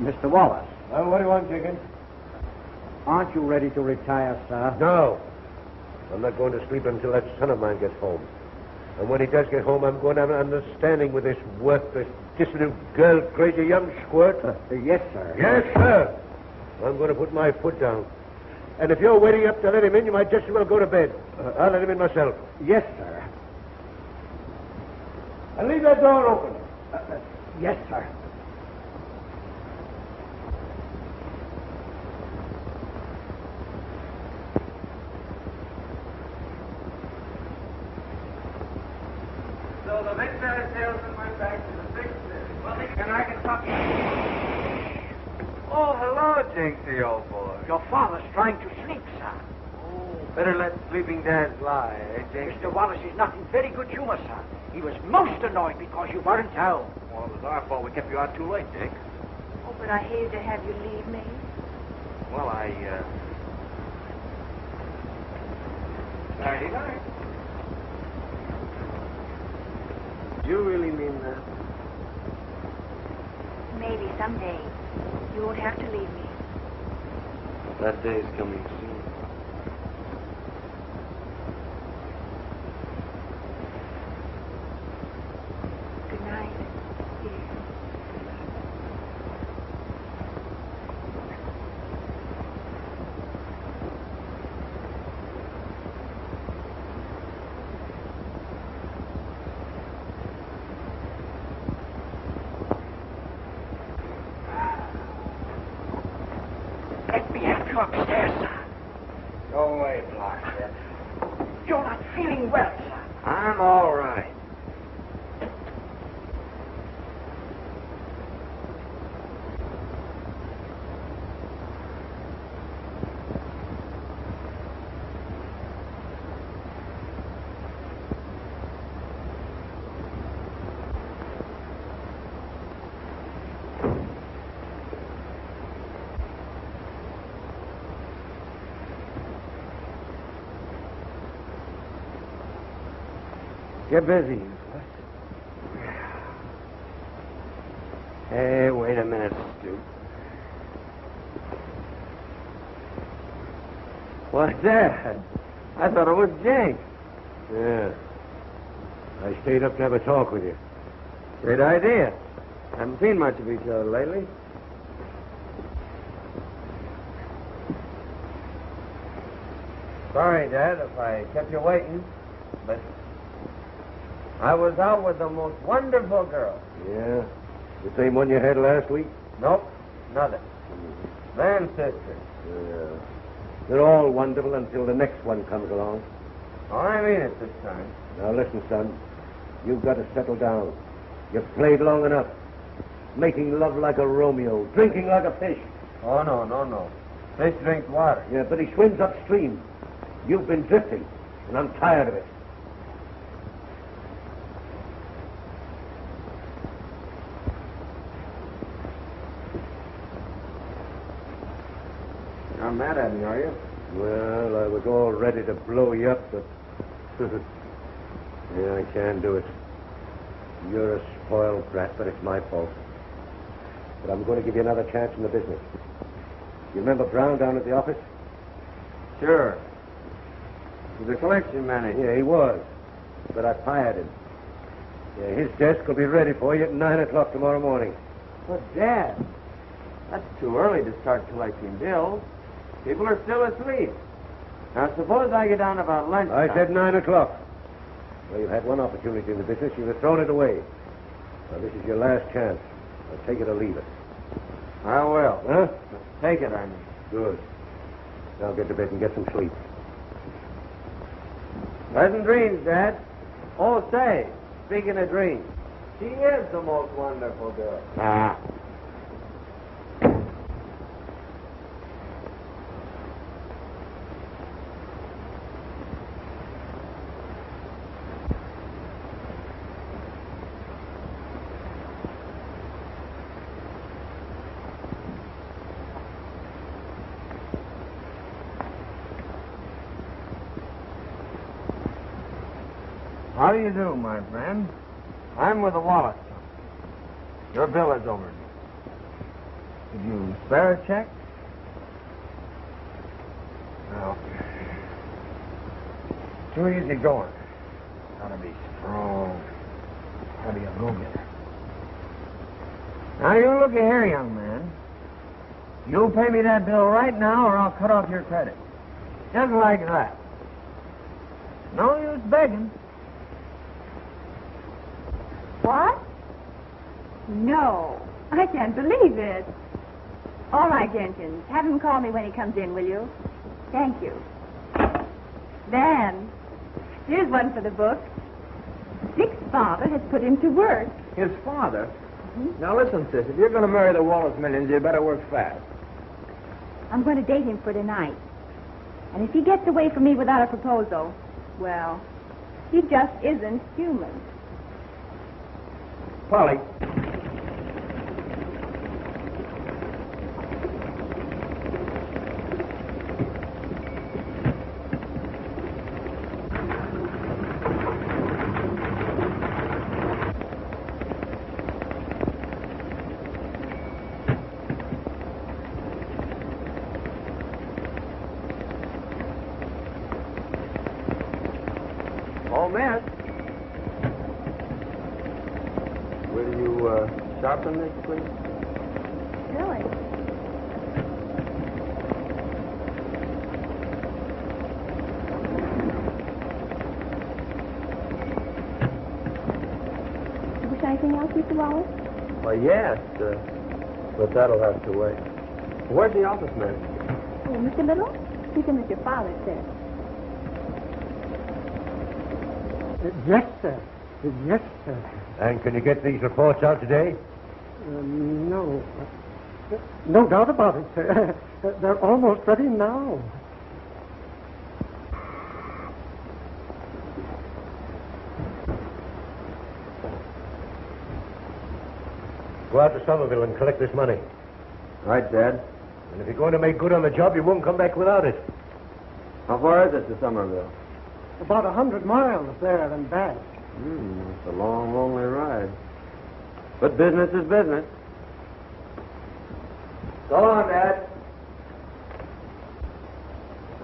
Mr. Wallace. Well, what do you want, Jenkins? Aren't you ready to retire, sir? No. I'm not going to sleep until that son of mine gets home. And when he does get home, I'm going to have an understanding with this worthless, dissolute girl, crazy young squirt. Yes, sir. Yes, sir. I'm going to put my foot down. And if you're waiting up to let him in, you might just as well go to bed. I'll let him in myself. Yes, sir. And leave that door open. Yes, sir. So the victor salesman went back to the sixth city. Well, and I can talk. Oh, hello, Jinxie, old boy. Your father's trying to sleep, sir. Oh, better let sleeping dads lie, eh, Jinxie? Mr. Wallace is not in very good humor, sir. He was most annoyed because you weren't home. Well, it was our fault we kept you out too late, Dick. Oh, but I hated to have you leave me. Well, Nighty night. You really mean that? Maybe someday you won't have to leave me. That day's coming soon. Good night, dear. Let me have you upstairs, sir. Go away, Blockhead. You're not feeling well, sir. I'm all right. Get busy. Hey, wait a minute, Stu. What's that? I thought it was Jake. Yeah. I stayed up to have a talk with you. Great idea. Haven't seen much of each other lately. Sorry, Dad, if I kept you waiting, but I was out with the most wonderful girl. Yeah? The same one you had last week? Nope, nothing. Van sister. Yeah. They're all wonderful until the next one comes along. Oh, I mean it this time. Now listen, son. You've got to settle down. You've played long enough. Making love like a Romeo. Drinking like a fish. Oh, no. Fish drinks water. Yeah, but he swims upstream. You've been drifting, and I'm tired of it. You're not mad at me, are you? Well, I was all ready to blow you up, but... yeah, I can't do it. You're a spoiled brat, but it's my fault. But I'm going to give you another chance in the business. You remember Brown down at the office? Sure. He's a collection manager. Yeah, he was. But I fired him. Yeah, his desk will be ready for you at 9 o'clock tomorrow morning. But, Dad, that's too early to start collecting bills. People are still asleep. Now, suppose I get down about lunchtime. I said 9 o'clock. Well, you've had one opportunity in the business. You've thrown it away. Now, this is your last chance. Now, take it or leave it. I will. Huh? Take it, I mean. Good. Now get to bed and get some sleep. Pleasant dreams, Dad. Oh, say, speaking of dreams, she is the most wonderful girl. Ah. How do you do, my friend? I'm with the Wallace. Your bill is over. Did you spare a check? No. Too easy going. Gotta be strong. Gotta be a go-getter. Now, you look here, young man. You'll pay me that bill right now, or I'll cut off your credit. Just like that. No use begging. What? No, I can't believe it. All right, Jenkins. Have him call me when he comes in, will you? Thank you. Dan, here's one for the book. Dick's father has put him to work. His father? Mm-hmm. Now listen, sis, if you're going to marry the Wallace millions, you better work fast. I'm going to date him for tonight. And if he gets away from me without a proposal, well, he just isn't human. Polly. Oh, miss. Will you sharpen this, please? Really? You wish anything else, Mr. Wallace? Why, yes, but that'll have to wait. Where's the office manager? Oh, Mr. Little? He's in with your father, sir. Yes, sir. Yes, sir. And can you get these reports out today? No. No doubt about it, sir. They're almost ready now. Go out to Somerville and collect this money. Right, Dad. And if you're going to make good on the job, you won't come back without it. How far is it to Somerville? About 100 miles there and back. It's a long, lonely ride. But business is business. So long, Dad.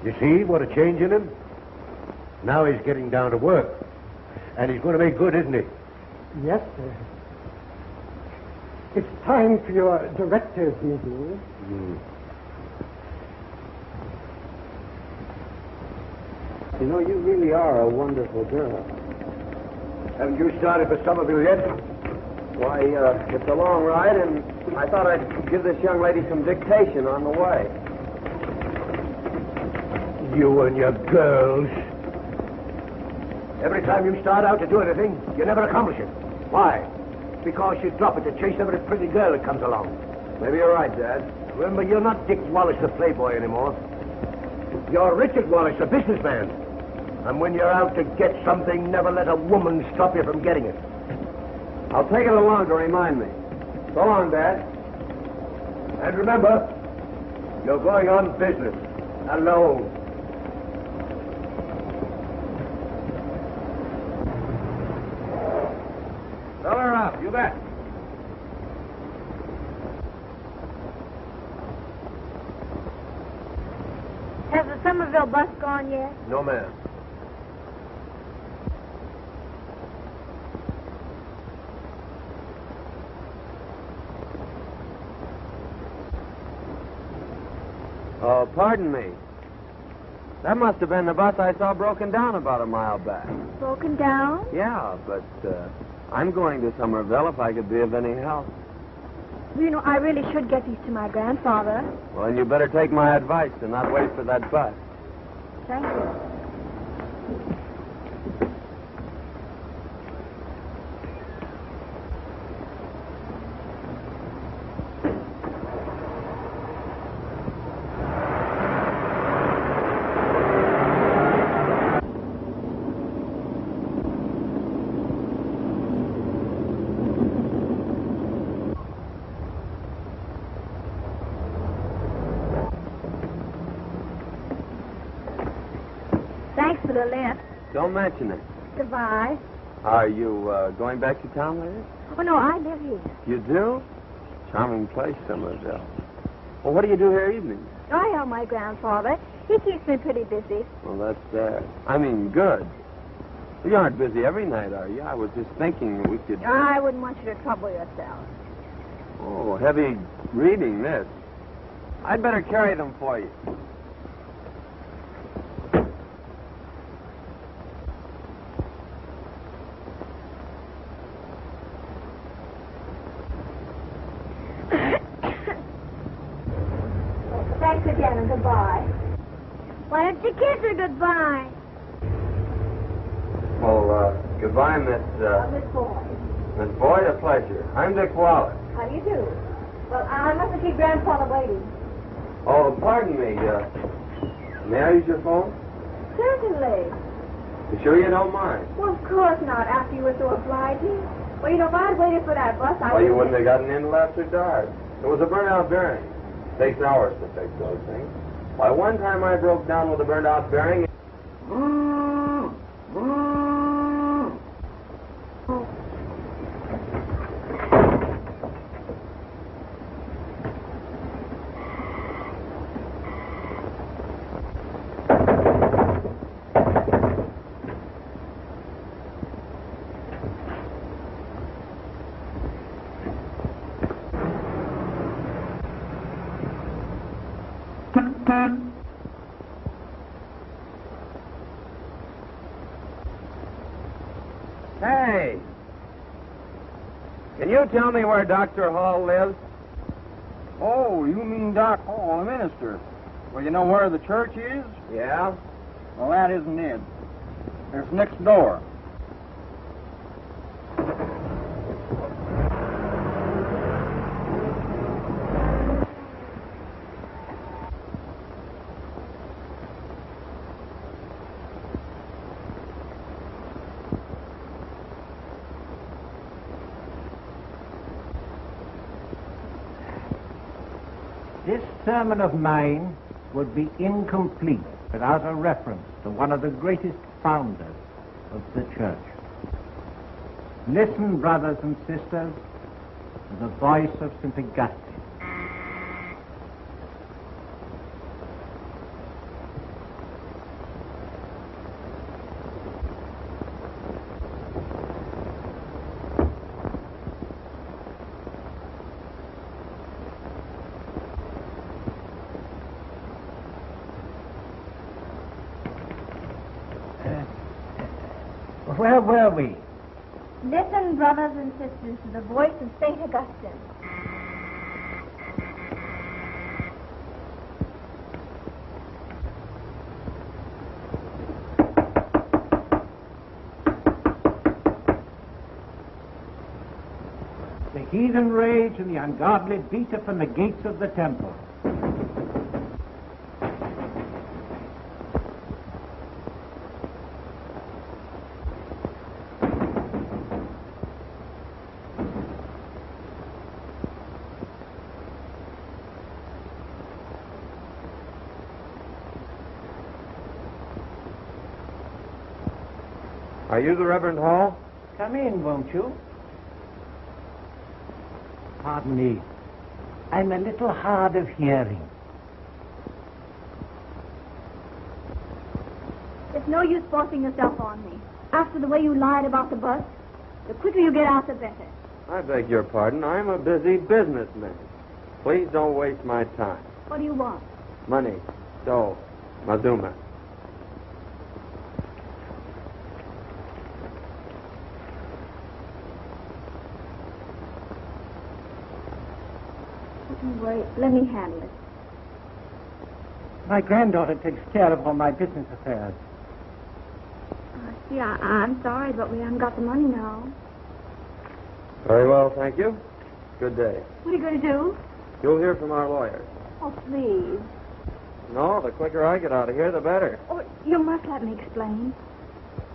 You see what a change in him? Now he's getting down to work. And he's going to make good, isn't he? Yes, sir. It's time for your director's meeting. You know, you really are a wonderful girl. Haven't you started for Somerville yet? Why, it's a long ride, and I thought I'd give this young lady some dictation on the way. You and your girls. Every time you start out to do anything, you never accomplish it. Why? Because you drop it to chase every pretty girl that comes along. Maybe you're right, Dad. Remember, you're not Dick Wallace, the playboy, anymore. You're Richard Wallace, the businessman. And when you're out to get something, never let a woman stop you from getting it. I'll take it along to remind me. So long, Dad. And remember, you're going on business. Alone. So up. You bet. Has the Somerville bus gone yet? No, ma'am. Oh, pardon me. That must have been the bus I saw broken down about a mile back. Broken down? Yeah, but I'm going to Somerville if I could be of any help. You know, I really should get these to my grandfather. Well, then you better take my advice and not wait for that bus. Thank you. Thanks for the lift. Don't mention it. Goodbye. Are you going back to town later? Oh, no, I live here. You do? Charming place, Somerville. Well, what do you do here evenings? I help my grandfather. He keeps me pretty busy. Well, that's, good. You aren't busy every night, are you? I was just thinking we could... I wouldn't want you to trouble yourself. Oh, heavy reading, this. I'd better carry them for you. Thanks again and goodbye. Why don't you kiss her goodbye? Well, goodbye, Miss Boyd. Miss Boyd, a pleasure. I'm Dick Wallace. How do you do? Well, I mustn't keep Grandfather waiting. Oh, pardon me. May I use your phone? Certainly. You sure you don't mind? Well, of course not, after you were so obliging. Well, you know, if I'd waited for that bus, I Well, you wouldn't have gotten in till after dark. It was a burnt-out bearing. Takes hours to fix those things. Why, one time I broke down with a burnt-out bearing. Hey! Can you tell me where Dr. Hall lives? Oh, you mean Doc Hall, the minister. Well, you know where the church is? Yeah? Well, that isn't it. It's next door. This sermon of mine would be incomplete without a reference to one of the greatest founders of the church. Listen, brothers and sisters, to the voice of St. Augustine. Where were we? Listen, brothers and sisters, to the voice of St. Augustine. The heathen rage and the ungodly beat upon the gates of the temple. Are you the Reverend Hall? Come in, won't you? Well, I'll be glad to. Well, I'll be right in. pardon me. I'm a little hard of hearing. It's no use forcing yourself on me. After the way you lied about the bus, the quicker you get out, the better. I beg your pardon. I'm a busy businessman. Please don't waste my time. What do you want? Money, dough, Mazuma. Don't worry. Let me handle it. My granddaughter takes care of all my business affairs. See, I'm sorry, but we haven't got the money now. Very well, thank you. Good day. What are you going to do? You'll hear from our lawyers. Oh, please. No, the quicker I get out of here, the better. Oh, you must let me explain.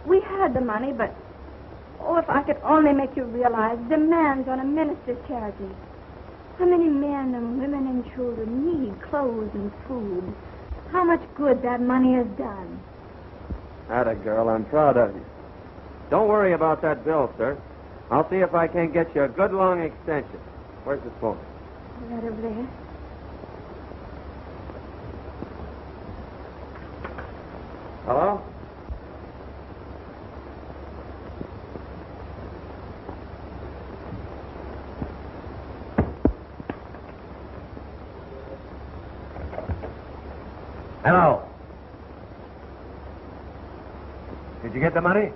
We had the money, but... Oh, if I could only make you realize demands on a minister's charity. How many men and women and children need clothes and food. How much good that money has done. Atta girl, I'm proud of you. Don't worry about that bill, sir. I'll see if I can't get you a good long extension. Where's the phone? Right over there. Hello? Hello. Did you get the money?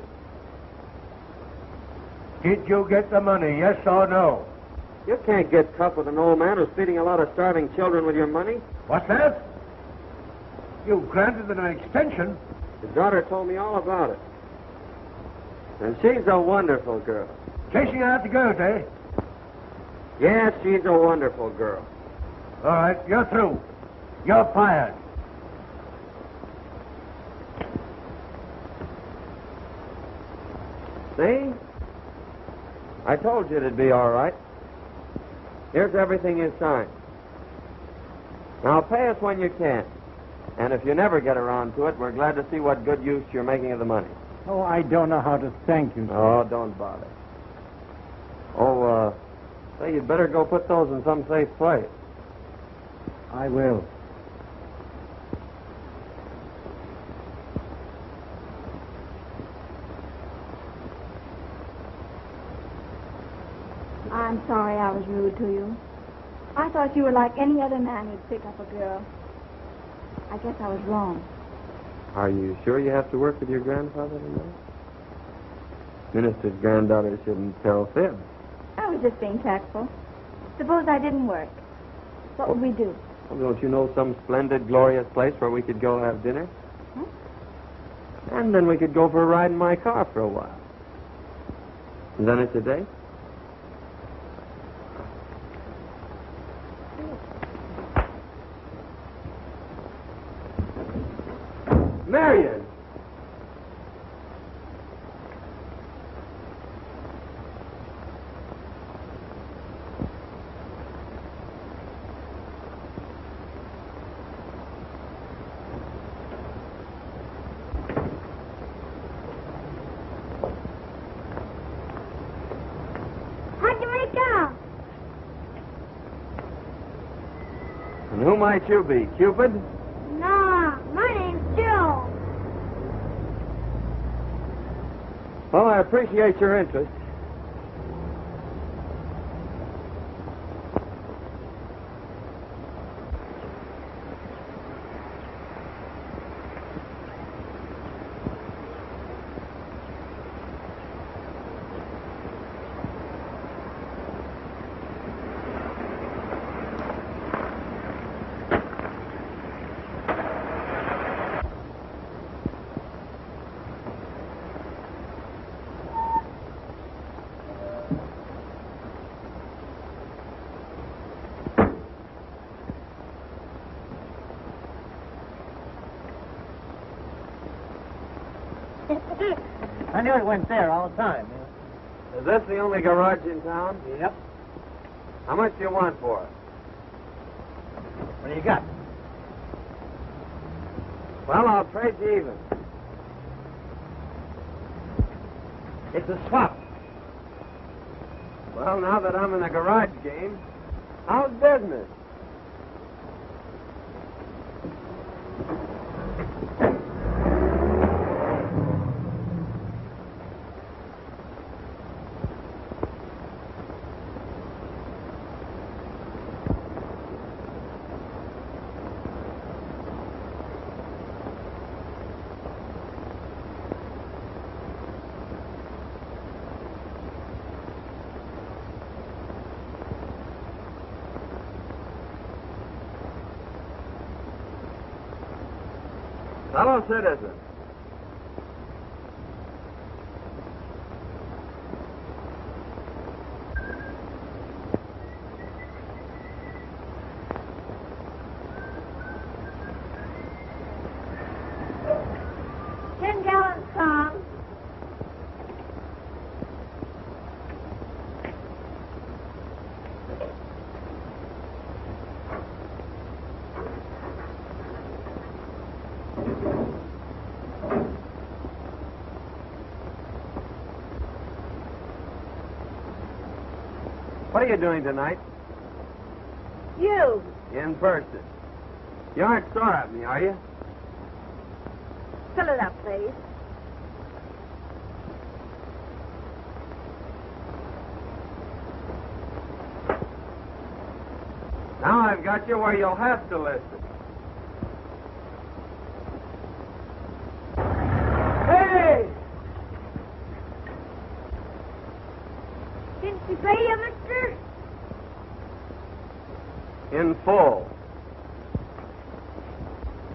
Did you get the money, yes or no? You can't get tough with an old man who's feeding a lot of starving children with your money. What's that? You granted them an extension. His daughter told me all about it. And she's a wonderful girl. Chasing after girls, eh? Yes, she's a wonderful girl. All right, you're through. You're fired. See? I told you it'd be all right. Here's everything you signed. Now pay us when you can. And if you never get around to it, we're glad to see what good use you're making of the money. Oh, I don't know how to thank you. Oh, don't bother. Oh, say, you'd better go put those in some safe place. I will. I'm sorry I was rude to you. I thought you were like any other man who'd pick up a girl. I guess I was wrong. Are you sure you have to work with your grandfather tonight? Minister's granddaughter shouldn't tell fibs. I was just being tactful. Suppose I didn't work. What would we do? Well, don't you know some splendid, glorious place where we could go have dinner? Huh? And then we could go for a ride in my car for a while. And then it's a date? Marion! How'd you make out? And who might you be, Cupid? Nah, my name's Jill. Well, I appreciate your interest. I knew it went there all the time. Is this the only garage in town? Yep. How much do you want for it? What do you got? Well, I'll trade you even. It's a swap. Well, now that I'm in the garage game, How's business? Fellow citizen. $10 song. What are you doing tonight? You. In person. You aren't sore at me, are you? Fill it up, please. Now I've got you where you'll have to listen. Hey! Didn't you pay you, mister? In full.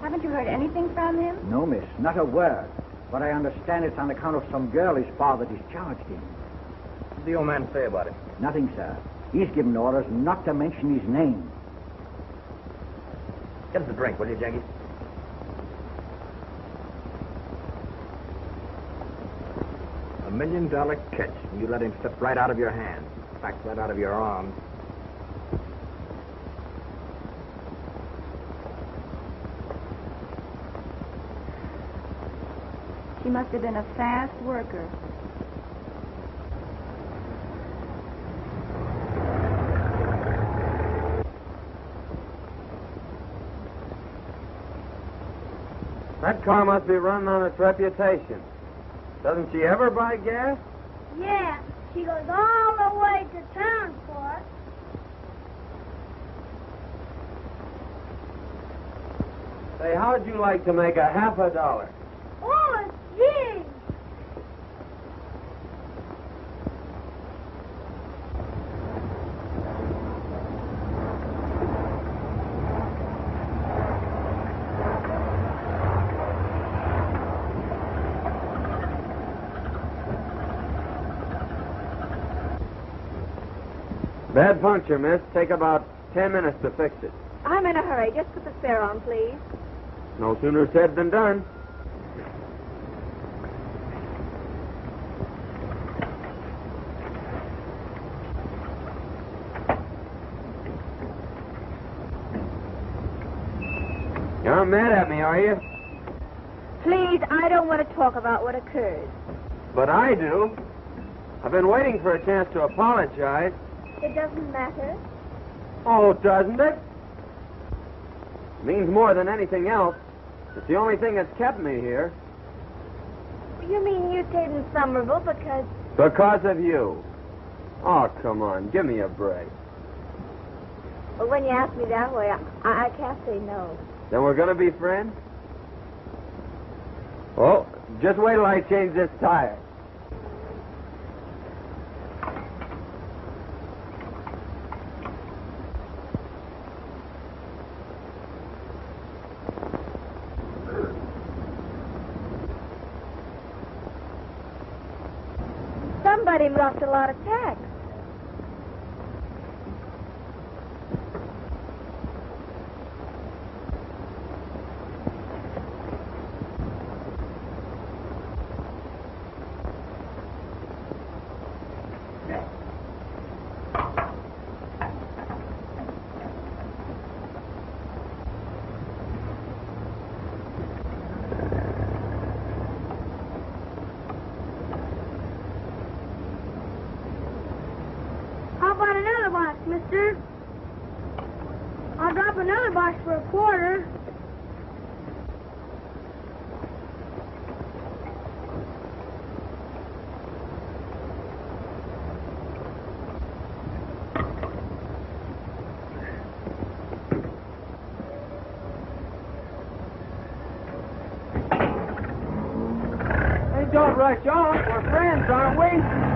Haven't you heard anything from him? No, miss, not a word. But I understand it's on account of some girl his father discharged him. What did the old man say about it? Nothing, sir. He's given orders not to mention his name. Get us a drink, will you, Jackie? $1 million catch, and you let him slip right out of your hands. In fact, right out of your arms. She must have been a fast worker. That car must be running on its reputation. Doesn't she ever buy gas? Yeah, she goes all the way to town for it. Say, how'd you like to make a half a dollar? Oh, gee! Bad puncture, miss. Take about 10 minutes to fix it. I'm in a hurry. Just put the spare on, please. No sooner said than done. You're mad at me, are you? Please, I don't want to talk about what occurred. But I do. I've been waiting for a chance to apologize. It doesn't matter. Oh, doesn't it? Means more than anything else. It's the only thing that's kept me here. You mean you stayed in Somerville because... Because of you. Oh, come on. Give me a break. Well, when you ask me that way, I can't say no. Then we're going to be friends? Oh, just wait till I change this tire. Somebody lost a lot of tax. up another box for a quarter. Hey, don't rush off. We're friends, aren't we?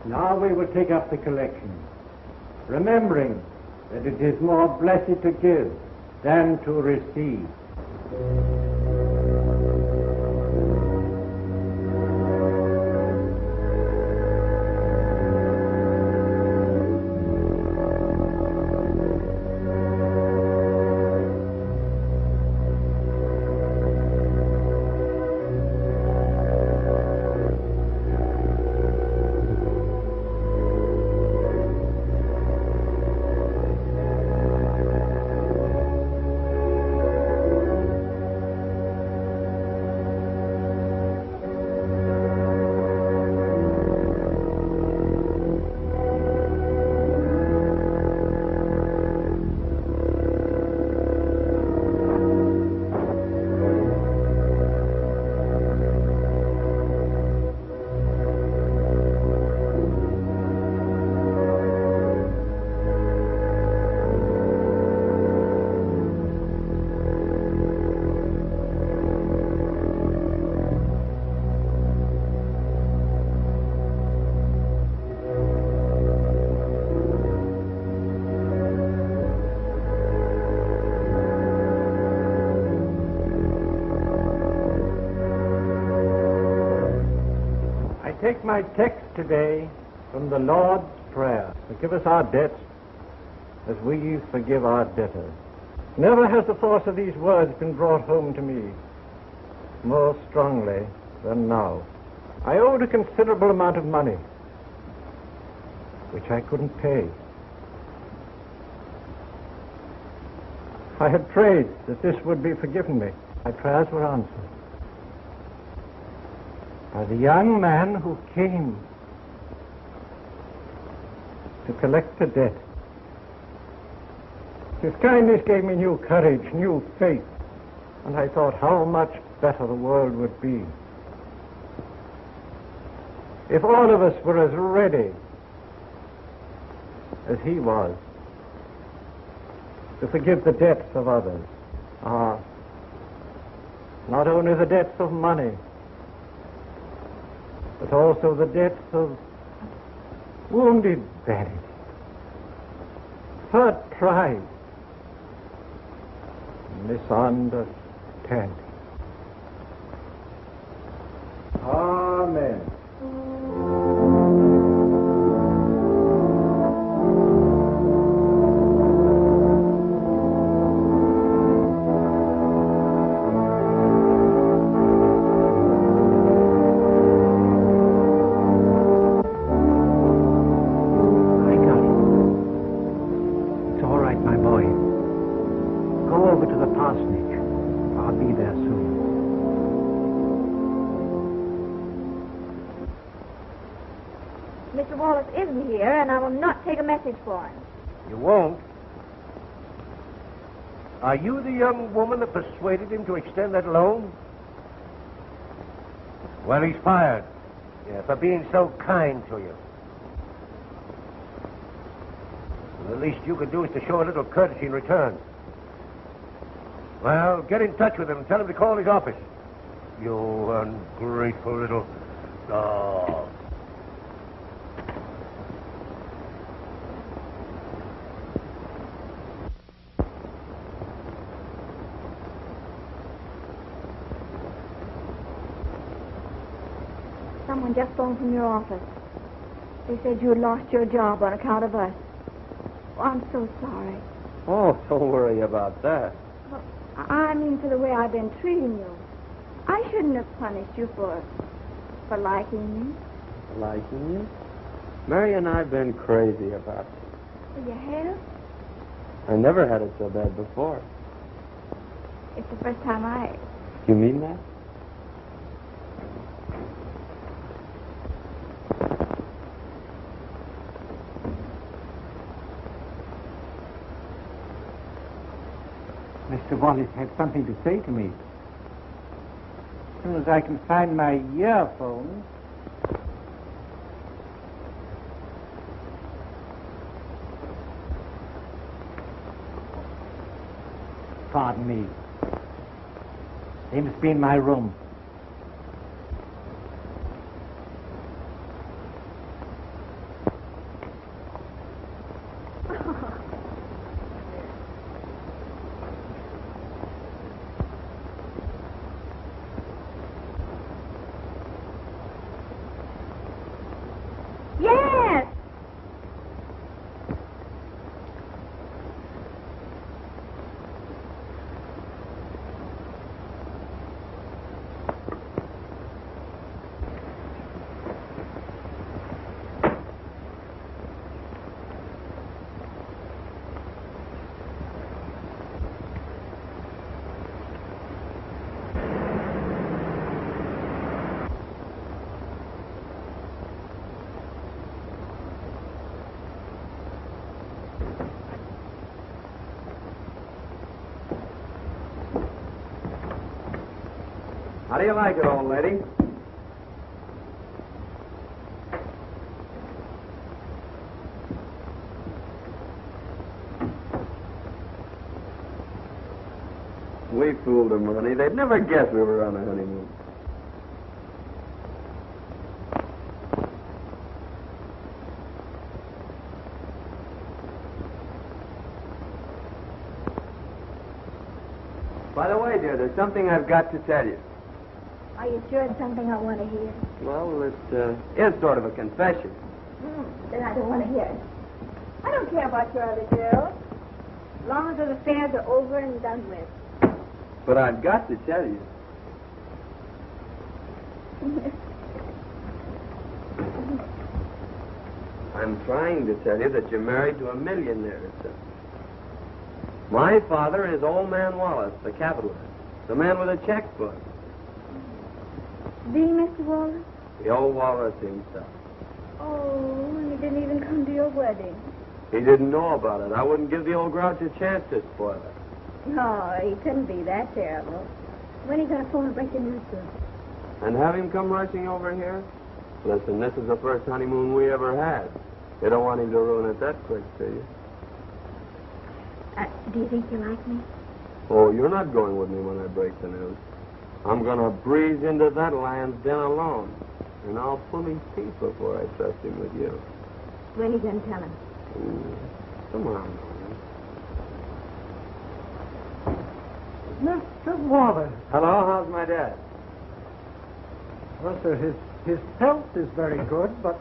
Now we will take up the collection, remembering that it is more blessed to give than to receive. Take my text today from the Lord's Prayer. Forgive us our debts as we forgive our debtors. Never has the force of these words been brought home to me more strongly than now. I owed a considerable amount of money, which I couldn't pay. I had prayed that this would be forgiven me. My prayers were answered by the young man who came to collect the debt. His kindness gave me new courage, new faith, and I thought how much better the world would be if all of us were as ready as he was to forgive the debts of others. Not only the debts of money, but also the debts of wounded vanity, hurt pride, misunderstanding. Amen. Mr. Wallace isn't here, and I will not take a message for him. You won't? Are you the young woman that persuaded him to extend that loan? Well, he's fired. Yeah, for being so kind to you. Well, the least you could do is to show a little courtesy in return. Well, get in touch with him and tell him to call his office. You ungrateful little dog. Someone just phoned from your office. They said you had lost your job on account of us. Oh, I'm so sorry. Oh, don't worry about that. Well, I mean for the way I've been treating you. I shouldn't have punished you for liking me. Liking you? Marion and I've been crazy about you. You have? I never had it so bad before. It's the first time I... You mean that? Mr. Wallace had something to say to me. As soon as I can find my earphones. Pardon me. They must be in my room. Yes! How do you like it, old lady? We fooled them, honey. They'd never guess we were on a honeymoon. By the way, dear, there's something I've got to tell you. Are you sure it's something I want to hear? Well, it is sort of a confession. Then I don't want to hear it. I don't care about your other girls. As long as those affairs are over and done with. But I've got to tell you. I'm trying to tell you that you're married to a millionaire, son. My father is Old Man Wallace, the capitalist, the man with a checkbook. The Mr. Wallace? The old Wallace himself. Oh, and he didn't even come to your wedding. He didn't know about it. I wouldn't give the old grouch a chance to spoil it. No, he couldn't be that terrible. When are you going to phone and break the news to him? And have him come rushing over here? Listen, this is the first honeymoon we ever had. You don't want him to ruin it that quick, do you? Do you think you like me? Oh, you're not going with me when I break the news. I'm going to breeze into that lion's den alone. And I'll pull his teeth before I trust him with you. When are you going to tell him? Come on, Marion. Mr. Wallace. Hello, how's my dad? Well, sir, his health is very good, but...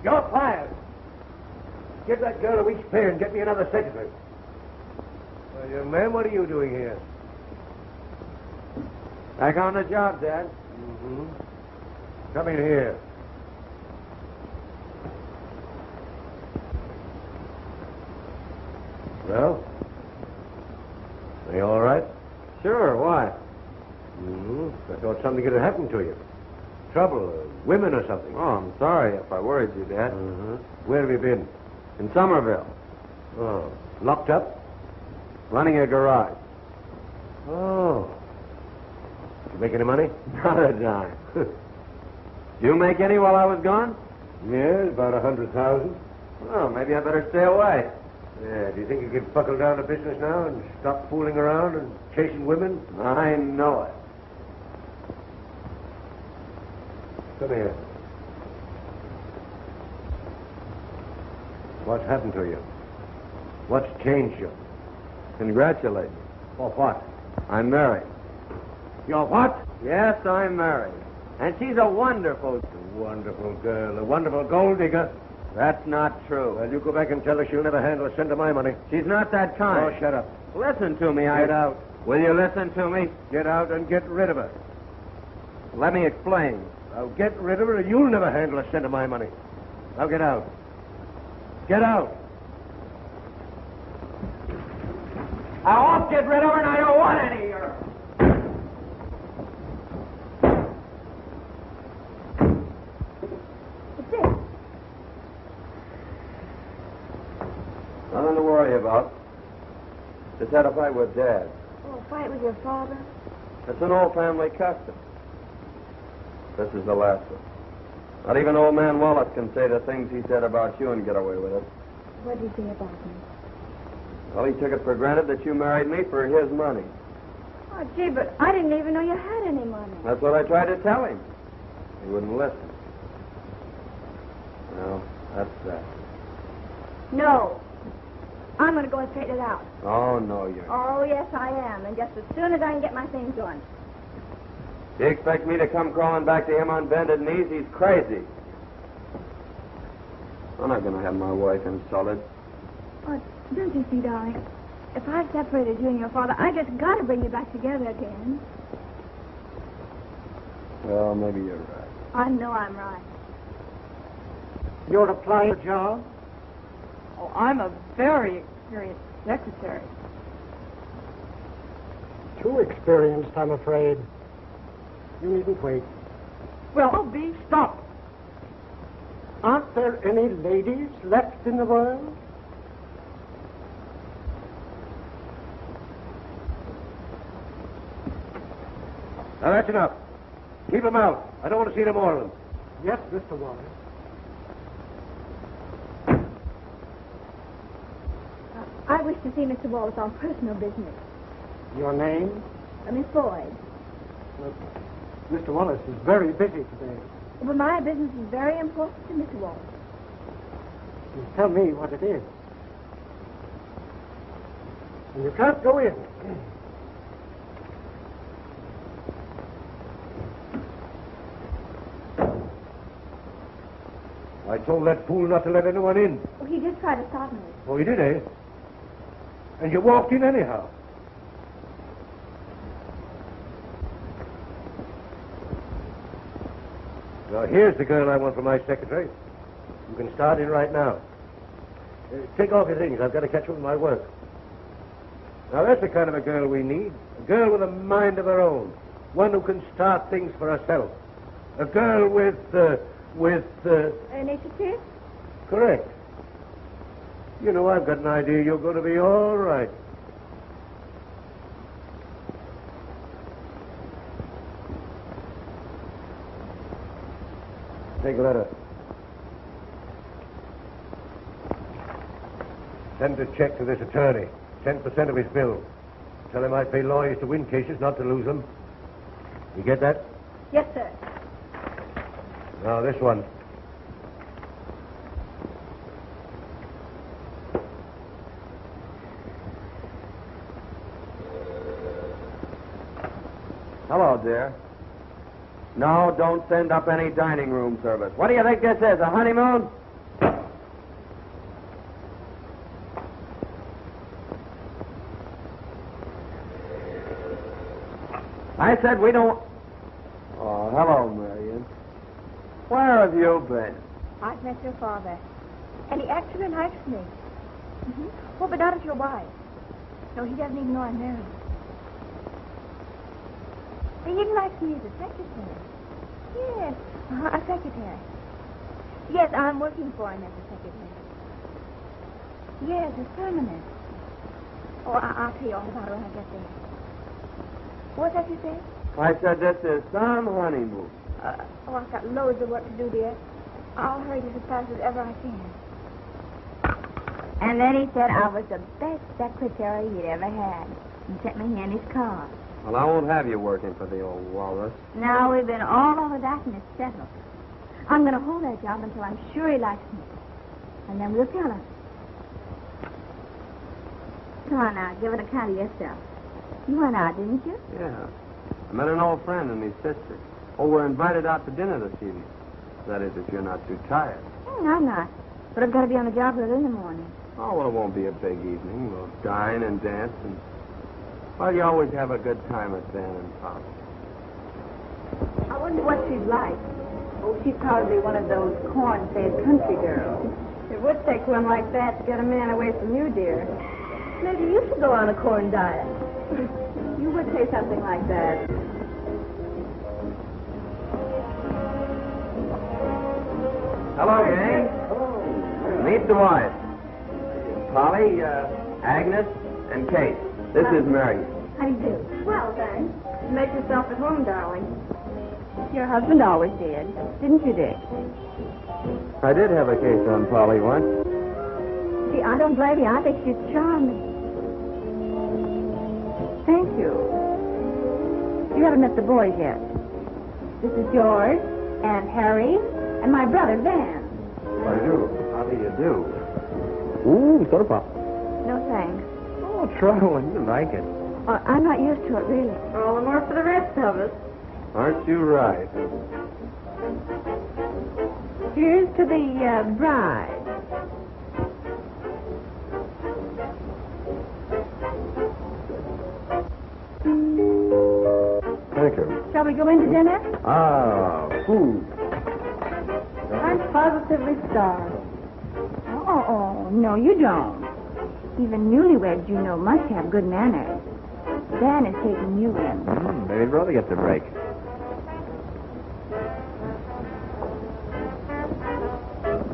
You're fired. Give that girl a week's pay and get me another secretary. Well, young man, what are you doing here? Back on the job, Dad. Mm-hmm. Come in here. Well? Are you all right? Sure, why? I thought something had happened to you. trouble? Women or something? Oh, I'm sorry if I worried you, Dad. Uh-huh. Where have you been? In Somerville, Oh. Locked up? running a garage. Oh. Did you make any money? Not a dime. Did you make any while I was gone? Yes, about 100,000. Well, maybe I better stay away. Yeah, do you think you could buckle down to business now and stop fooling around and chasing women? I know it. Come here. What's happened to you? What's changed you? Congratulate me. For what? I'm married. You're what? Yes, I'm married. And she's a wonderful... Wonderful girl, a wonderful gold digger. That's not true. Well, you go back and tell her she'll never handle a cent of my money. She's not that kind. Oh, shut up. Listen to me, Get out. Will you listen to me? Get out and get rid of her. Let me explain. Now get rid of her or you'll never handle a cent of my money. Now get out. Get out. I won't get rid of her, and I don't want any of her. It's it. Nothing to worry about. Just had a fight with Dad. Oh, fight with your father? It's an old family custom. This is the last one. Not even old man Wallace can say the things he said about you and get away with it. What did he say about me? Well, he took it for granted that you married me for his money. Oh, gee, but I didn't even know you had any money. That's what I tried to tell him. He wouldn't listen. Well, that's that. No. I'm going to go and straighten it out. Oh, no, you're not. Oh, yes, I am. And just as soon as I can get my things done. You expect me to come crawling back to him on bended knees? He's crazy. I'm not going to have my wife insulted. Oh, don't you see, darling? If I've separated you and your father, I just got to bring you back together again. Well, maybe you're right. I know I'm right. You're applying a job? Oh, I'm a very experienced secretary. Too experienced, I'm afraid. You needn't wait. Well, I'll be... Stop! Aren't there any ladies left in the world? Now that's enough. Keep them out. I don't want to see them more of them. Yes, Mr. Wallace. I wish to see Mr. Wallace on personal business. Your name? Miss Boyd. Mr. Wallace is very busy today. But my business is very important to Mr. Wallace. You tell me what it is. And you can't go in. I told that fool not to let anyone in. Oh, he just tried to stop me. Oh, you did, eh? And you walked in anyhow. Now, here's the girl I want for my secretary. You can start in right now. Take off your things. I've got to catch up with my work. Now, that's the kind of a girl we need. A girl with a mind of her own. One who can start things for herself. A girl with... Initiative? Correct. You know, I've got an idea you're going to be all right. Take a letter. Send a check to this attorney. 10% of his bill. Tell him I pay lawyers to win cases, not to lose them. You get that? Yes, sir. Now, this one. Hello, dear. No, don't send up any dining room service. What do you think this is, a honeymoon? I said we don't... Oh, hello, Marion. Where have you been? I've met your father. And he actually likes me. Mm-hmm. Oh, but not as your wife. No, he doesn't even know I'm married. He even likes me as a secretary. Yes, A secretary. Yes, I'm working for him as a secretary. Yes, it's permanent. Oh, I'll tell you all about it when I get there. What's that you said? I said this is some honeymoon. I've got loads of work to do, dear. I'll hurry just as fast as ever I can. And then he said I was the best secretary he'd ever had. He sent me in his card. Well, I won't have you working for the old walrus. Now, we've been all over that and it's settled. I'm going to hold that job until I'm sure he likes me. And then we'll tell him. Come on now, give an account of yourself. You went out, didn't you? Yeah. I met an old friend and his sister. Oh, we're invited out to dinner this evening. That is, if you're not too tired. I'm not. But I've got to be on the job early in the morning. Oh, well, it won't be a big evening. We'll dine and dance and... Well, you always have a good time at Dan and Pop. I wonder what she's like. Oh, she's probably one of those corn-fed country girls. It would take one like that to get a man away from you, dear. Maybe you should go on a corn diet. You would say something like that. Hello, gang. Hello. Meet the wife. Polly, Agnes, and Kate. This is Marion. How do you do? Well, thanks. Make yourself at home, darling. Your husband always did. Didn't you, Dick? I did have a case on Polly once. See, I don't blame you. I think she's charming. Thank you. You haven't met the boys yet. This is George and Harry and my brother, Van. I do. How do you do? Ooh, soda pop. No thanks. Oh, try one. You like it. I'm not used to it, really. All the more for the rest of us. Aren't you right? Here's to the bride. Thank you. Shall we go into dinner? Ah, food. I'm positively starved. Oh, no, you don't. Even newlyweds, you know, must have good manners. Dan is taking you in. Maybe brother gets a break.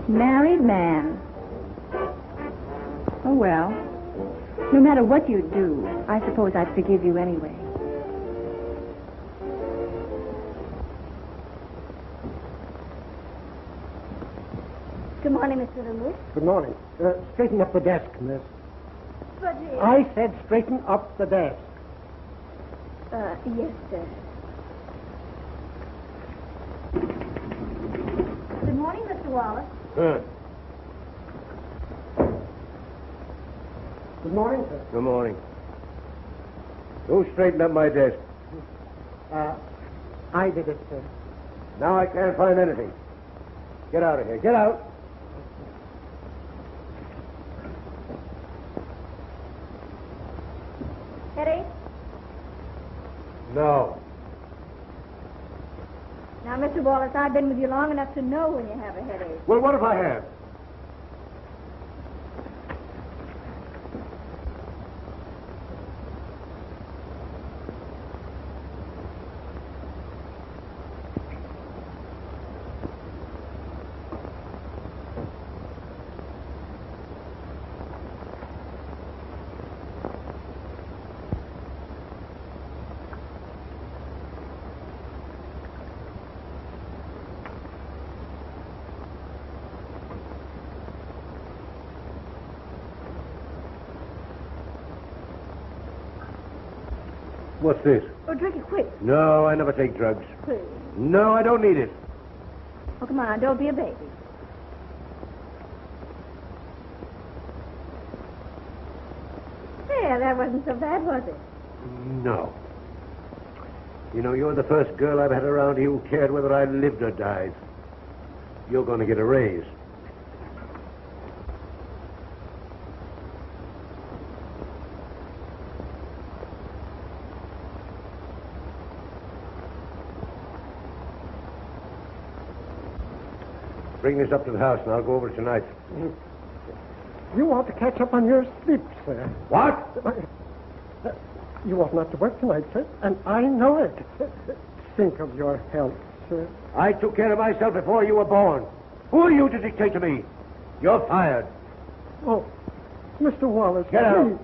Married man. Oh, well. No matter what you do, I suppose I'd forgive you anyway. Good morning, Mr. Lewis. Good morning. Straighten up the desk, miss. But, I said straighten up the desk. yes, sir. Good morning, Mr. Wallace. Good. Good morning, sir. Good morning. Who straightened up my desk? I did it, sir. Now I can't find anything. Get out of here. Get out. Headache? No. Now, Mr. Wallace, I've been with you long enough to know when you have a headache. Well, what if I have? What's this? Oh, drink it quick, No, I never take drugs. please. No, I don't need it. Oh, come on, don't be a baby. There, that wasn't so bad, was it? No. You know, you're the first girl I've had around here who cared whether I lived or died. You're going to get a raise. Bring this up to the house, and I'll go over it tonight. You ought to catch up on your sleep, sir. What? You ought not to work tonight, sir, and I know it. Think of your health, sir. I took care of myself before you were born. Who are you to dictate to me? You're fired. Oh, Mr. Wallace, Get out. please.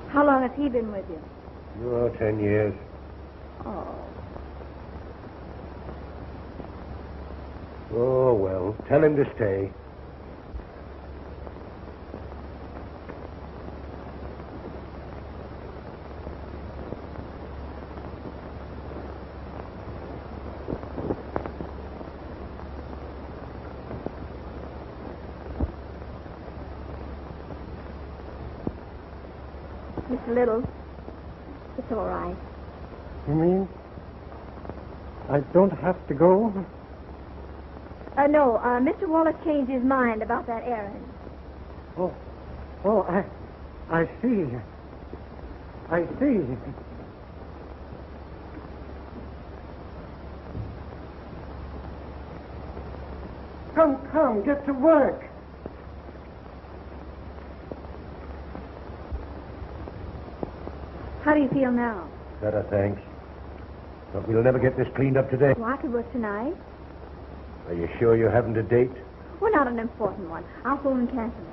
How long has he been with you? Oh, 10 years. Oh. Oh, well, tell him to stay. Mr. Little, it's all right. You mean I don't have to go? No, Mr. Wallace changed his mind about that errand. Oh, I see. I see. Come, get to work. How do you feel now? Better, thanks. But we'll never get this cleaned up today. Well, I could work tonight. Are you sure you haven't a date? Well, not an important one. I'll phone and cancel it.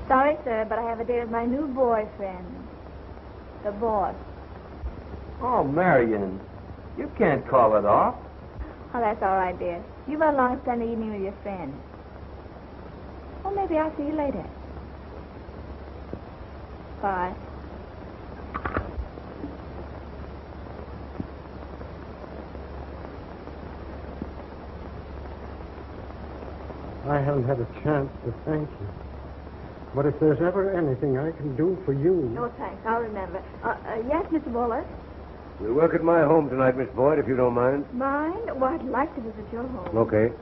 Sorry, sir, but I have a date with my new boyfriend, the boss. Oh, Marion, you can't call it off. Oh, that's all right, dear. You've had a long Sunday evening with your friend. Well, maybe I'll see you later. Bye. I haven't had a chance to thank you. But if there's ever anything I can do for you... No, thanks. I'll remember. Yes, Mr. Wallace? We'll work at my home tonight, Miss Boyd, if you don't mind. Mind? Well, I'd like to visit your home. Okay.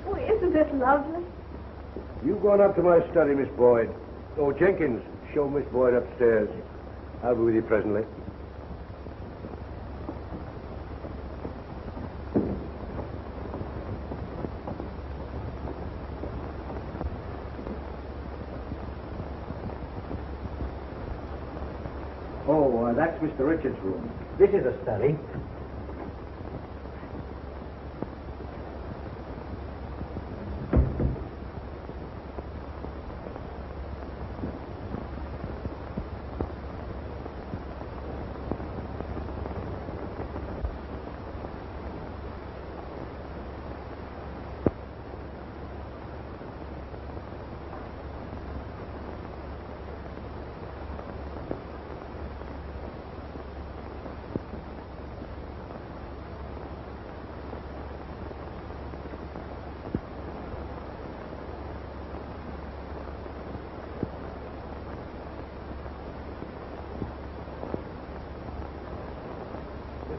Oh, isn't this lovely? You go on up to my study, Miss Boyd. Oh, Jenkins, show Miss Boyd upstairs. I'll be with you presently. Oh, that's Mr. Richards' room. This is a study.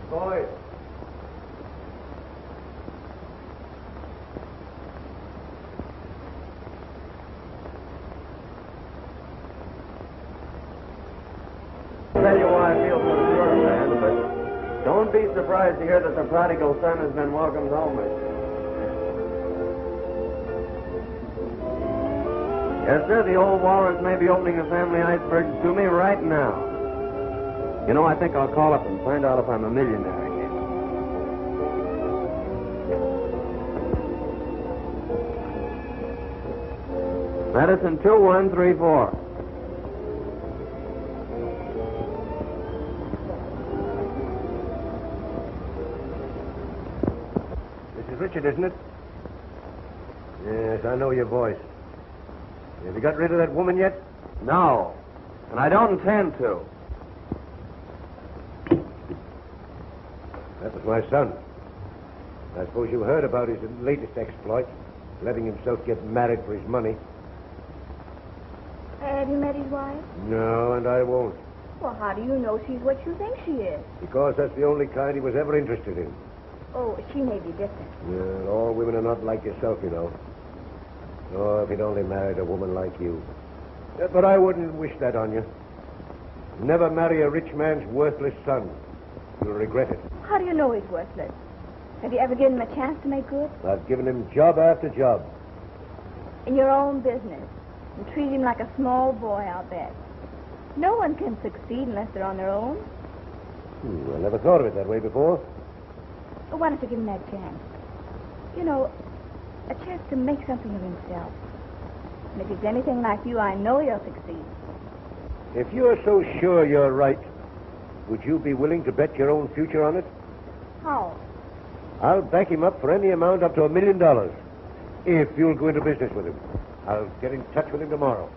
Boyd. I'll tell you why I feel so sure, man, but don't be surprised to hear that the prodigal son has been welcomed home. Yes, sir, the old walrus may be opening the family icebergs to me right now. You know, I think I'll call up and find out if I'm a millionaire again. Medicine 2134. This is Richard, isn't it? Yes, I know your voice. Have you got rid of that woman yet? No. And I don't intend to. That was my son. I suppose you heard about his latest exploit, letting himself get married for his money. Have you met his wife? No, and I won't. Well, how do you know she's what you think she is? Because that's the only kind he was ever interested in. Oh, she may be different. Yeah, all women are not like yourself, you know. Oh, if he'd only married a woman like you. But I wouldn't wish that on you. Never marry a rich man's worthless son. You'll regret it. How do you know he's worthless? Have you ever given him a chance to make good? I've given him job after job. In your own business. And treat him like a small boy, I'll bet. No one can succeed unless they're on their own. I never thought of it that way before. Well, why don't you give him that chance? You know, a chance to make something of himself. And if he's anything like you, I know he'll succeed. If you're so sure you're right, would you be willing to bet your own future on it? How? I'll back him up for any amount up to $1 million. If you'll go into business with him. I'll get in touch with him tomorrow.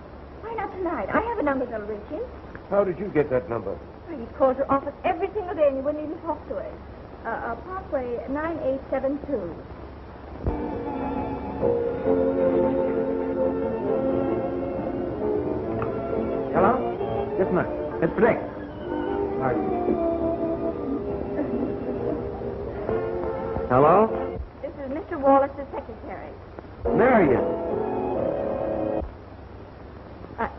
Why not tonight? I have a number that'll reach him. How did you get that number? Well, he calls her office every single day, and you wouldn't even talk to her. Parkway 9872. Hello? Yes, ma'am. It's Blake. Hello? This is Mr. Wallace's secretary. Marion.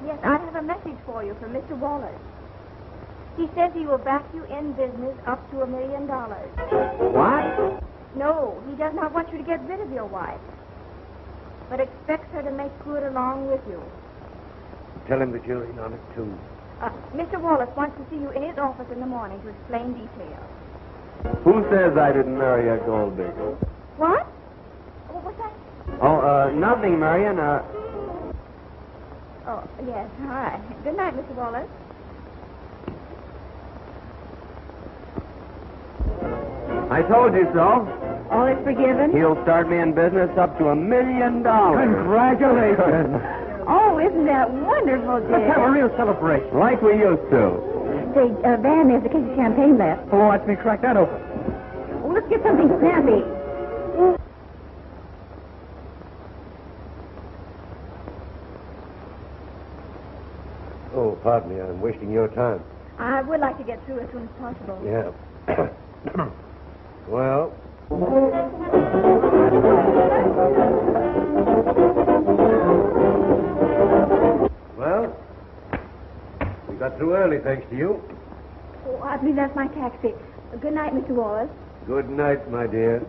Yes, I have a message for you from Mr. Wallace. He says he will back you in business up to $1 million. What? No, he does not want you to get rid of your wife, but expects her to make good along with you. Tell him that you're in on it, too. Mr. Wallace wants to see you in his office in the morning to explain details. Who says I didn't marry a gold digger? What? What was that? Oh, nothing, Marion. Oh, yes, all right. Good night, Mr. Wallace. I told you so. All is forgiven? He'll start me in business up to $1 million. Congratulations. Oh, isn't that wonderful, Let's have a dear? real celebration. Like we used to. Say, Van, there's a case of champagne left. Oh, watch me crack that open. Oh, let's get something snappy. Oh, pardon me. I'm wasting your time. I would like to get through as soon as possible. Yeah. Well, we got through early, thanks to you. Oh, I believe that's my taxi. Good night, Mr. Wallace. Good night, my dear.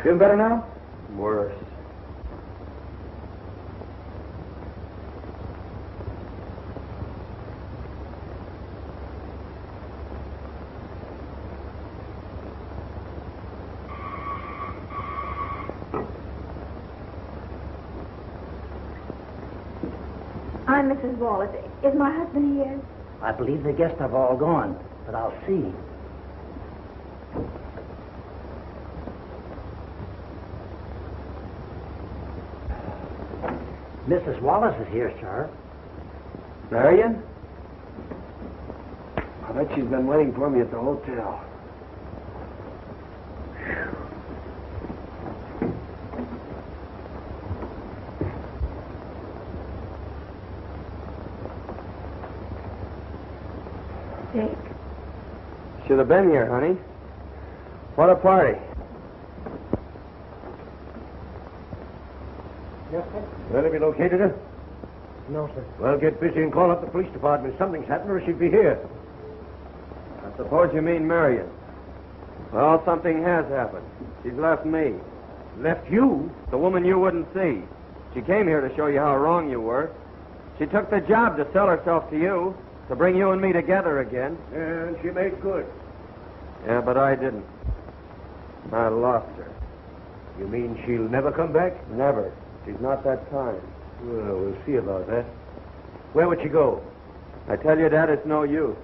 Feeling better now? Worse. I'm Mrs. Wallace. Is my husband here? I believe the guests have all gone, but I'll see. Mrs. Wallace is here, sir. Marion? I bet she's been waiting for me at the hotel. Dick. Should have been here, honey. What a party. Yes, sir? Well, have you located her? No, sir. Well, get busy and call up the police department. Something's happened or she'd be here. I suppose you mean Marion. Well, something has happened. She's left me. Left you? The woman you wouldn't see. She came here to show you how wrong you were. She took the job to sell herself to you, to bring you and me together again. And she made good. Yeah, but I didn't. I lost her. You mean she'll never come back? Never. She's not that kind. Well, we'll see about that. Where would she go? I tell you, Dad, it's no use.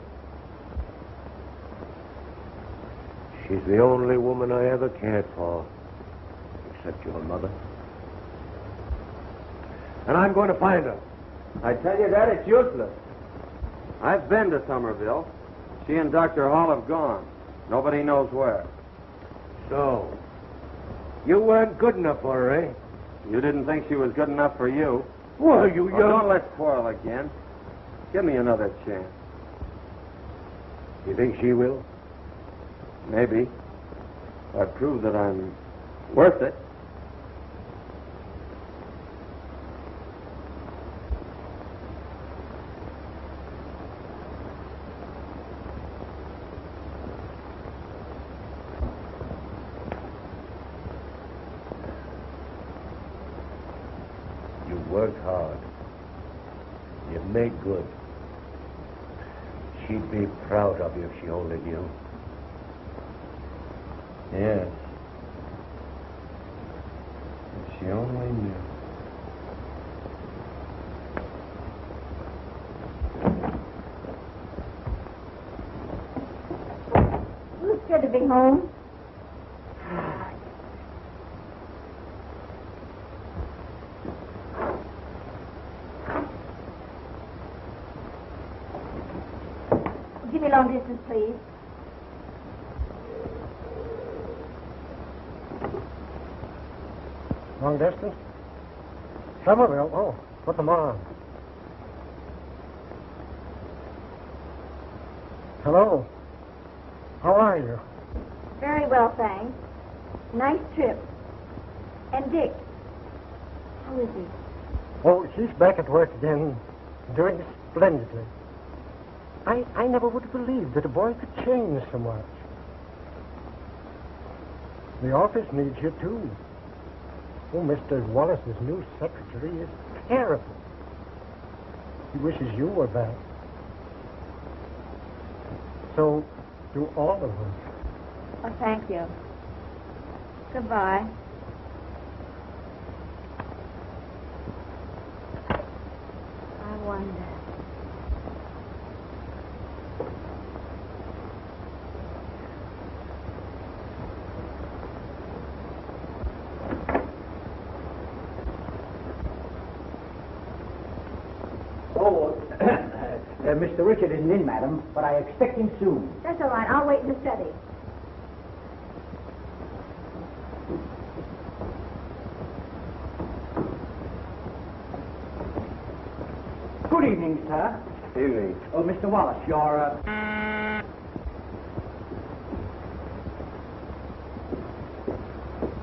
She's the only woman I ever cared for, except your mother. And I'm going to find her. I tell you, Dad, it's useless. I've been to Somerville. She and Dr. Hall have gone. Nobody knows where. So, you weren't good enough for her, eh? You didn't think she was good enough for you. Well, you Oh, young... don't let's quarrel again. Give me another chance. You think she will? Maybe. I prove that I'm worth it. You worked hard. You made good. She'd be proud of you if she only knew. Yes. If she only knew. It's good to be home. Give me long distance, please. Long distance? Somerville? Oh, put them on. Hello. How are you? Very well, thanks. Nice trip. And Dick, how is he? Oh, she's back at work again, doing splendidly. I never would have believed that a boy could change so much. The office needs you, too. Oh, Mr. Wallace's new secretary is terrible. He wishes you were back. So do all of us. Oh, thank you. Goodbye. I wonder. Mr. Richard isn't in, madam, but I expect him soon. That's all right. I'll wait in the study. Good evening, sir. Evening. Oh, Mr. Wallace, you're,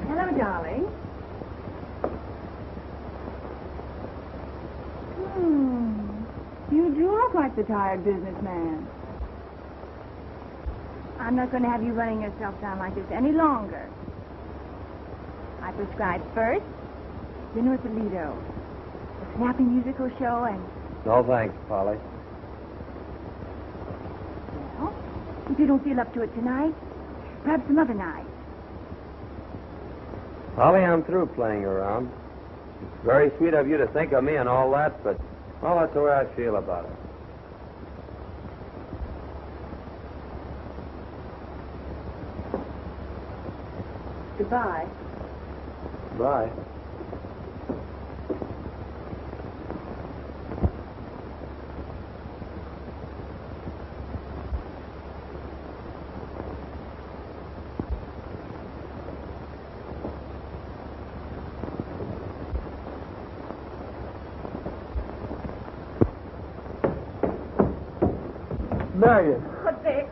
Hello, darling. You do look like the tired businessman. I'm not going to have you running yourself down like this any longer. I prescribed first dinner at the Lido, a snappy musical show, and... No thanks, Polly. Well, if you don't feel up to it tonight, perhaps some other night. Polly, I'm through playing around. It's very sweet of you to think of me and all that, but, well, that's the way I feel about it. Goodbye. Bye. Marion. What's it?